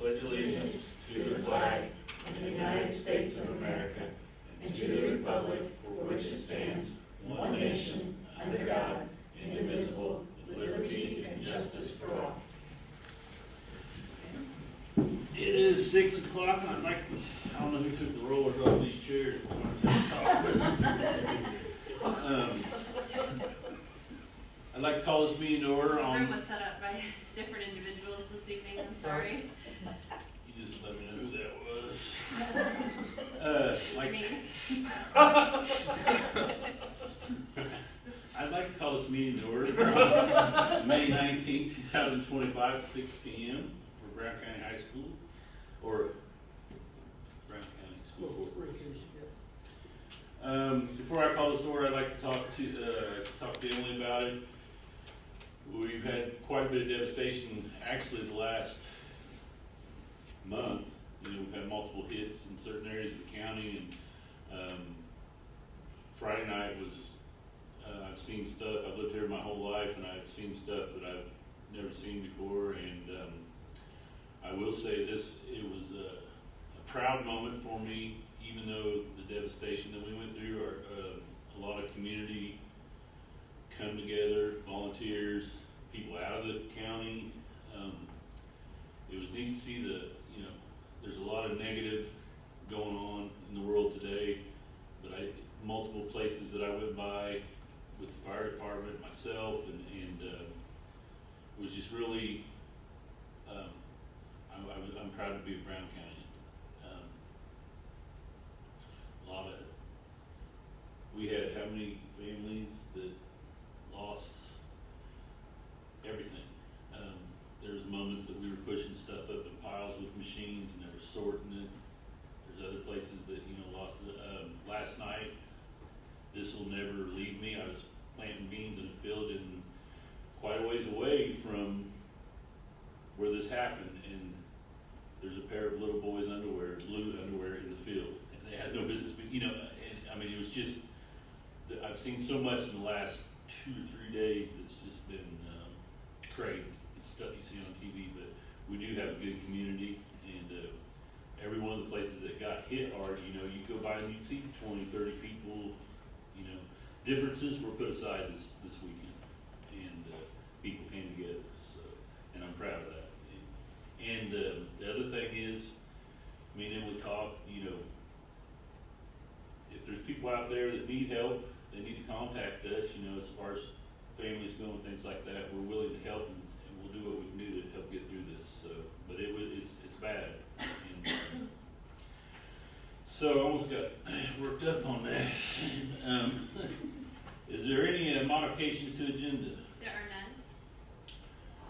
pledge allegiance to the flag of the United States of America and to the republic for which it stands, one nation, under God, indivisible, with liberty and justice for all. It is 6 o'clock, and I don't know who took the rollers off these chairs. I'd like to call this meeting to order The on. room was set up by different individuals this evening, I'm sorry. You just let me know who that was. It's me. I'd like to call this meeting to order May 19th, 2025 at 6 p.m. for Brown County High School, or Brown County School. Before I call this to order, I'd like to talk to Emily about it. We've had quite a bit of devastation, actually, the last month. You know, we've had multiple hits in certain areas of the county, and Friday night was, I've seen stuff, I've lived here my whole life, and I've seen stuff that I've never seen before, and I will say this, it was a proud moment for me, even though the devastation that we went through, a lot of community come together, volunteers, people out of the county. It was neat to see there's a lot of negative going on in the world today, but multiple places that I went by with the fire department, myself, and it was just really, I'm proud to be a Brown County. A lot of, we had how many families that lost everything? There was moments that we were pushing stuff up in piles with machines and they were sorting it. There's other places that, lost it. Last night, this will never leave me. I was planting beans in a field in quite a ways away from where this happened, and there's a pair of little boys' underwear, blue underwear in the field. And it has no business, but it was just, I've seen so much in the last 2 or 3 days that's just been crazy. It's stuff you see on TV, but we do have a good community, and every one of the places that got hit hard, you go by and you see 20, 30 people, differences were put aside this weekend, and people came together, so, and I'm proud of that. And the other thing is, me and Emily talked, if there's people out there that need help, they need to contact us, as far as families go and things like that. We're willing to help, and we'll do what we can do to help get through this. So, but it's bad. And, so I almost got worked up on that. Is there any modifications to the agenda? There are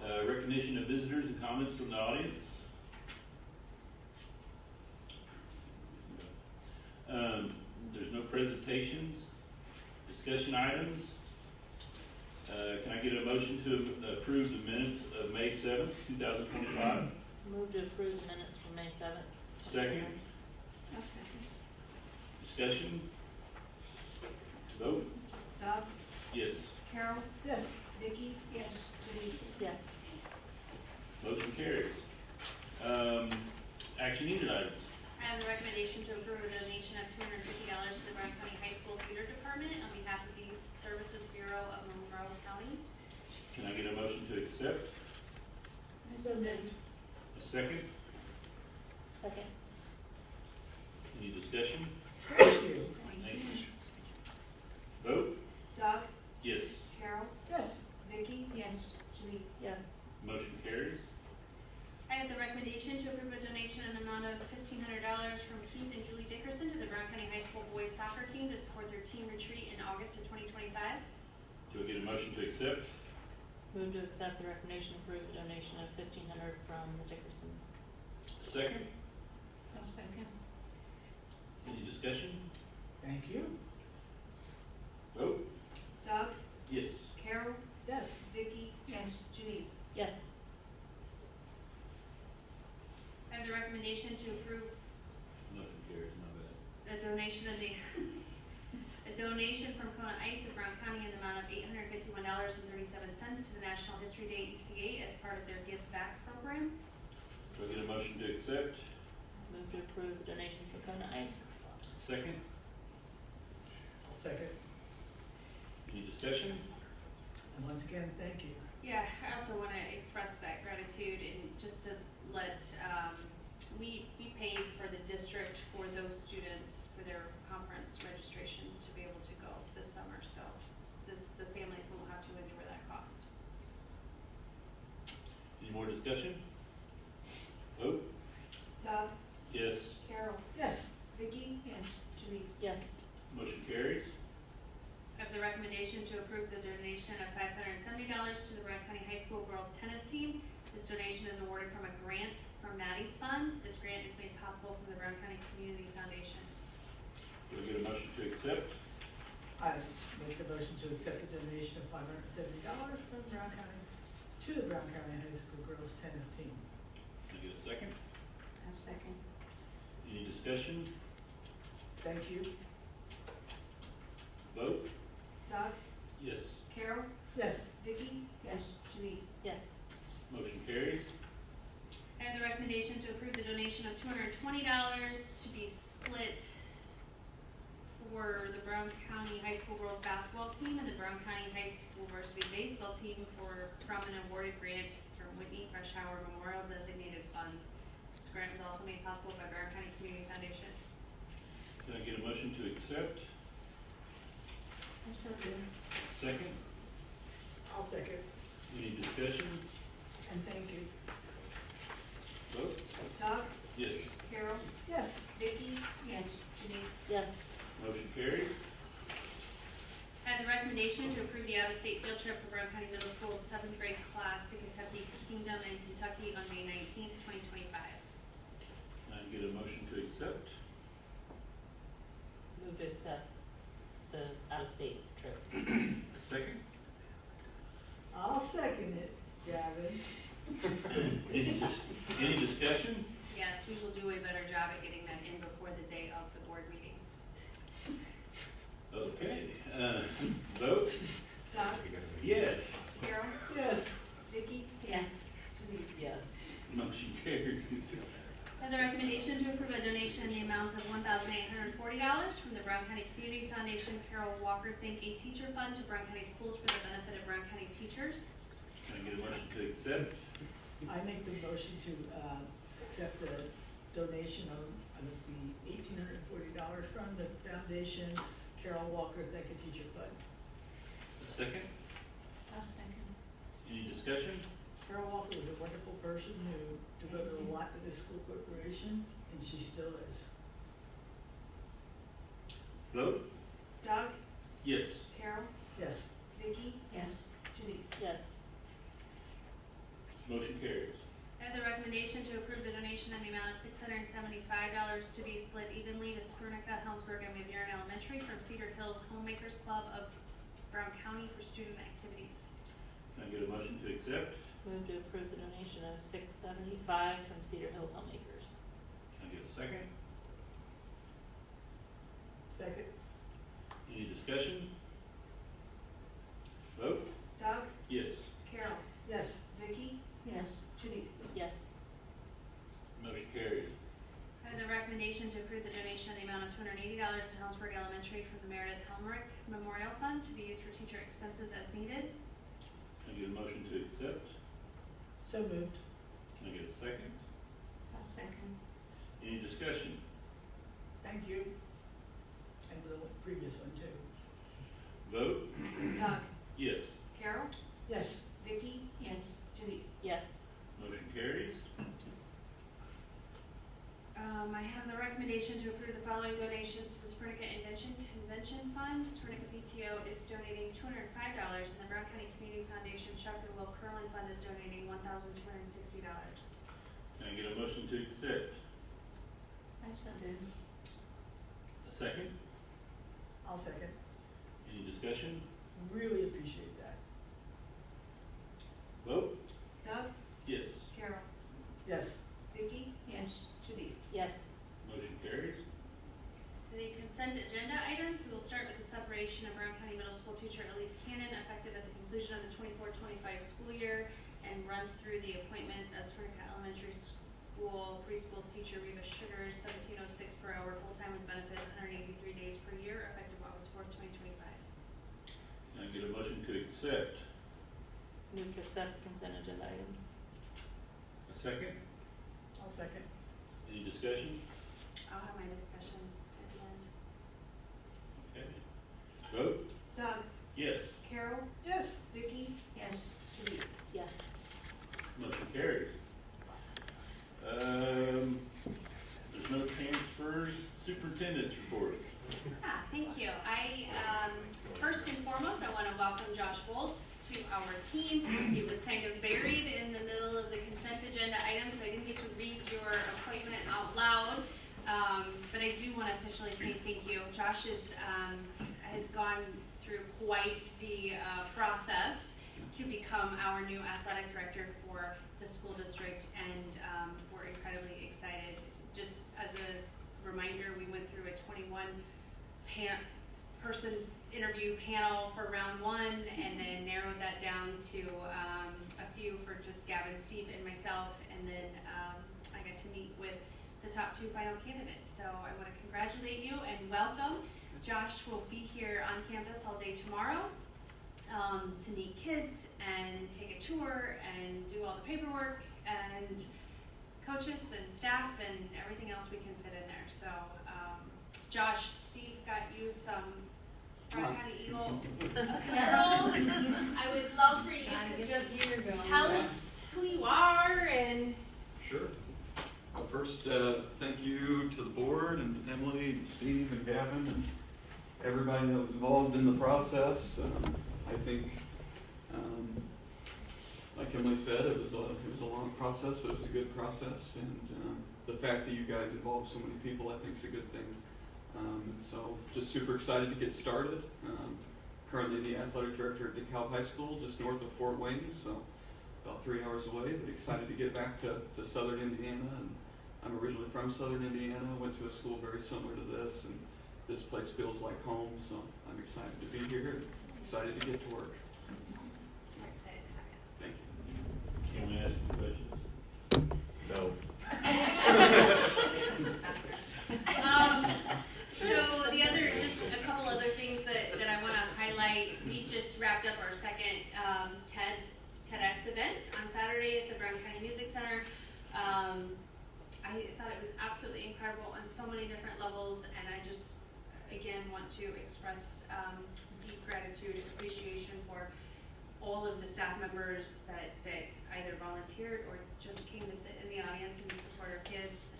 none. Recognition of visitors and comments from the audience. There's no presentations. Discussion items. Can I get a motion to approve the minutes of May 7th, 2025? Move to approve the minutes from May 7th. Second. I'll second. Discussion. Vote. Doug? Yes. Carol? Yes. Vicki? Yes. Denise? Yes. Motion carries. Action needed items. I have a recommendation to approve a donation of $250 to the Brown County High School Theater Department on behalf of the Youth Services Bureau of Monroe County. Can I get a motion to accept? So moved. A second. Second. Any discussion? Thank you. Thank you. Vote. Doug? Yes. Carol? Yes. Vicki? Yes. Denise? Yes. Motion carries. I have the recommendation to approve a donation in the amount of $1,500 from Keith and Julie Dickerson to the Brown County High School boys soccer team to support their team retreat in August of 2025. Do I get a motion to accept? Move to accept the recommendation to approve the donation of $1,500 from the Dickersons. A second. I'll second. Any discussion? Thank you. Vote. Doug? Yes. Carol? Yes. Vicki? Yes. Denise? Yes. I have the recommendation to approve Motion carries. My bad. a donation from Kona Ice of Brown County in the amount of $851.37 to the National History Day ECA as part of their Give Back program. Do I get a motion to accept? Move to approve the donation for Kona Ice. Second? I'll second. Any discussion? And once again, thank you. Yeah, I also want to express that gratitude and just to let, we paid for the district for those students for their conference registrations to be able to go this summer, so the families won't have to endure that cost. Any more discussion? Vote? Doug? Yes. Carol? Yes. Vicky? Yes. Denise? Yes. Motion carries. I have the recommendation to approve the donation of $570 to the Brown County High School girls tennis team. This donation is awarded from a grant from Maddie's Fund. This grant is made possible from the Brown County Community Foundation. Do I get a motion to accept? I make the motion to accept the donation of $570 from Brown County to the Brown County High School girls tennis team. Can I get a second? I'll second. Any discussion? Thank you. Vote? Doug? Yes. Carol? Yes. Vicky? Yes. Denise? Yes. Motion carries. I have the recommendation to approve the donation of $220 to be split for the Brown County High School girls basketball team and the Brown County High School varsity baseball team from an awarded grant from Whitney Freshour Memorial Designated Fund. This grant was also made possible by Brown County Community Foundation. Can I get a motion to accept? Second? I'll second. Any discussion? And thank you. Vote? Doug? Yes. Carol? Yes. Vicky? Yes. Denise? Yes. Motion carries. I have the recommendation to approve the out-of-state field trip for Brown County Middle School's 7th grade class to Kentucky Kingdom in Kentucky on May 19th, 2025. Can I get a motion to accept? Move to accept the out-of-state trip. Second? I'll second it, Gavin. Any discussion? Yes, we will do a better job at getting that in before the day of the board meeting. Okay, vote? Doug? Yes. Carol? Yes. Vicky? Yes. Denise? Yes. Motion carries. I have the recommendation to approve a donation in the amount of $1,840 from the Brown County Community Foundation Carol Walker Think a Teacher Fund to Brown County Schools for the benefit of Brown County teachers. Can I get a motion to accept? I make the motion to accept the donation of the $1,840 from the Foundation Carol Walker Think a Teacher Fund. A second? I'll second. Any discussion? Carol Walker was a wonderful person who devoted a lot to this school corporation, and she still is. Vote? Doug? Yes. Carol? Yes. Vicky? Yes. Denise? Yes. Motion carries. I have the recommendation to approve the donation in the amount of $675 to be split evenly to Spernica, Helmsburg, and Van Buren Elementary from Cedar Hills Homemakers Club of Brown County for student activities. Can I get a motion to accept? Move to approve the donation of $675 from Cedar Hills Homemakers. Can I get a second? Second. Any discussion? Vote? Doug? Yes. Carol? Yes. Vicky? Yes. Denise? Yes. Motion carries. I have the recommendation to approve the donation in the amount of $280 to Helmsburg Elementary from the Meredith Helmrich Memorial Fund to be used for teacher expenses as needed. Can I get a motion to accept? So moved. Can I get a second? I'll second. Any discussion? Thank you. And the previous one too. Vote? Doug? Yes. Carol? Yes. Vicky? Yes. Denise? Yes. Motion carries. I have the recommendation to approve the following donations to the Spernica Convention Fund. Spernica PTO is donating $205, and the Brown County Community Foundation Chuck and Will Curlin Fund is donating $1,260. Can I get a motion to accept? I so do. A second? I'll second. Any discussion? Really appreciate that. Vote? Doug? Yes. Carol? Yes. Vicky? Yes. Denise? Yes. Motion carries. For the consent agenda items, we will start with the separation of Brown County Middle School teacher Elise Cannon effective at the conclusion of the 24-25 school year and run through the appointment of Spernica Elementary school preschool teacher Reva Sugars, $17.06 per hour, full-time with benefits, 183 days per year, effective August 4th, 2025. Can I get a motion to accept? Move to accept the consent agenda items. A second? I'll second. Any discussion? I'll have my discussion at the end. Okay. Vote? Doug? Yes. Carol? Yes. Vicky? Yes. Denise? Yes. Motion carried. There's no transfers. Superintendent's report. Thank you. First and foremost, I want to welcome Josh Woltz to our team. It was kind of buried in the middle of the consent agenda items, so I didn't get to read your appointment out loud. But I do want to officially say thank you. Josh has gone through quite the process to become our new athletic director for the school district, and we're incredibly excited. Just as a reminder, we went through a 21-person interview panel for round one, and then narrowed that down to a few for just Gavin, Steve, and myself, and then I got to meet with the top 2 final candidates. So I want to congratulate you and welcome. Josh will be here on campus all day tomorrow to meet kids and take a tour and do all the paperwork and coaches and staff and everything else we can fit in there. So Josh, Steve got you some Brown County Eagle apparel. I would love for you to just tell us who you are and. Sure. Well, first, thank you to the board and Emily, and Steve, and Gavin, and everybody that was involved in the process. I think, like Emily said, it was a long process, but it was a good process. And the fact that you guys involved so many people, I think, is a good thing. So, just super excited to get started. Currently the athletic director at DeKalb High School, just north of Fort Wayne, so about 3 hours away, but excited to get back to Southern Indiana. And I'm originally from Southern Indiana, went to a school very similar to this, and this place feels like home, so I'm excited to be here, and excited to get to work. We're excited to have you. Thank you. Can we ask you questions? No. So the other, just a couple other things that I want to highlight. We just wrapped up our second TEDx event on Saturday at the Brown County Music Center. I thought it was absolutely incredible on so many different levels, and I just, again, want to express deep gratitude and appreciation for all of the staff members that either volunteered or just came to sit in the audience and support our kids.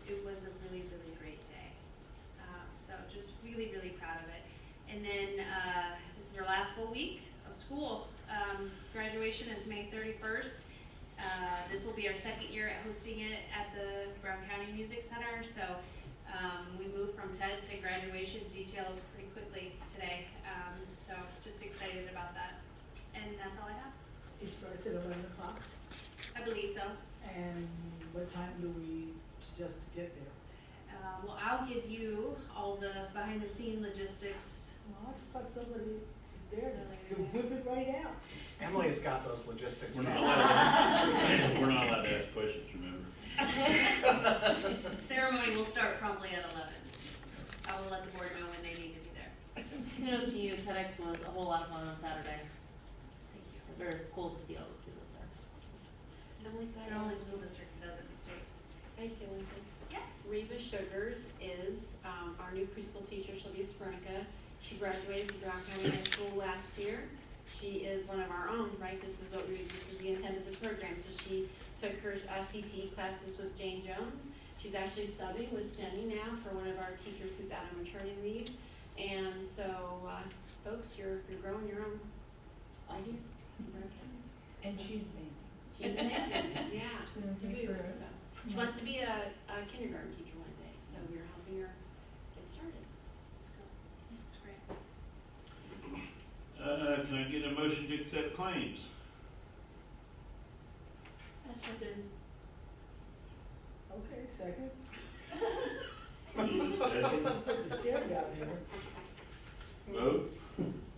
It was a really, really great day. So just really, really proud of it. And then this is our last full week of school. Graduation is May 31st. This will be our second year at hosting it at the Brown County Music Center. So we moved from TED to graduation details pretty quickly today. So just excited about that. And that's all I have. It starts at 11 o'clock. I believe so. And what time do we suggest to get there? Well, I'll give you all the behind-the-scene logistics. Well, I just thought somebody there, you whip it right out. Emily's got those logistics. We're not allowed to ask questions, remember? Ceremony will start promptly at 11. I will let the board know when they need to be there. Kudos to you, TEDx was a whole lot of fun on Saturday. Thank you. Very cool to see all those kids up there. Emily, They're the only school district that does it in the state. Can I say one thing? Yeah. Reva Sugars is our new preschool teacher. She'll be at Sporenica. She graduated from Brown County High School last year. She is one of our own, right? This is the intent of the program. So she took her CTE classes with Jane Jones. She's actually subbing with Jenny now for one of our teachers who's out on maternity leave. And so, folks, you're growing your own. Awesome. And she's amazing. She's amazing. Yeah. She's gonna take her. So, she wants to be a kindergarten teacher one day, so we're helping her get started. It's cool. It's great. Can I get a motion to accept claims? Okay, second. Any discussion? Put the scare down here. Vote?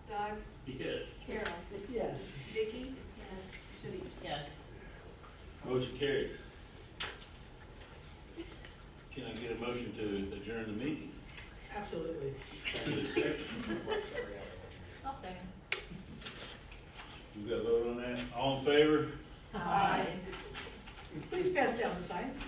Doug? Yes. Carol? Yes. Vicky? Yes. Denise? Yes. Motion carries. Can I get a motion to adjourn the meeting? Absolutely. Need a second? I'll second. We got a vote on that? All in favor? Aye. Please pass down the signs.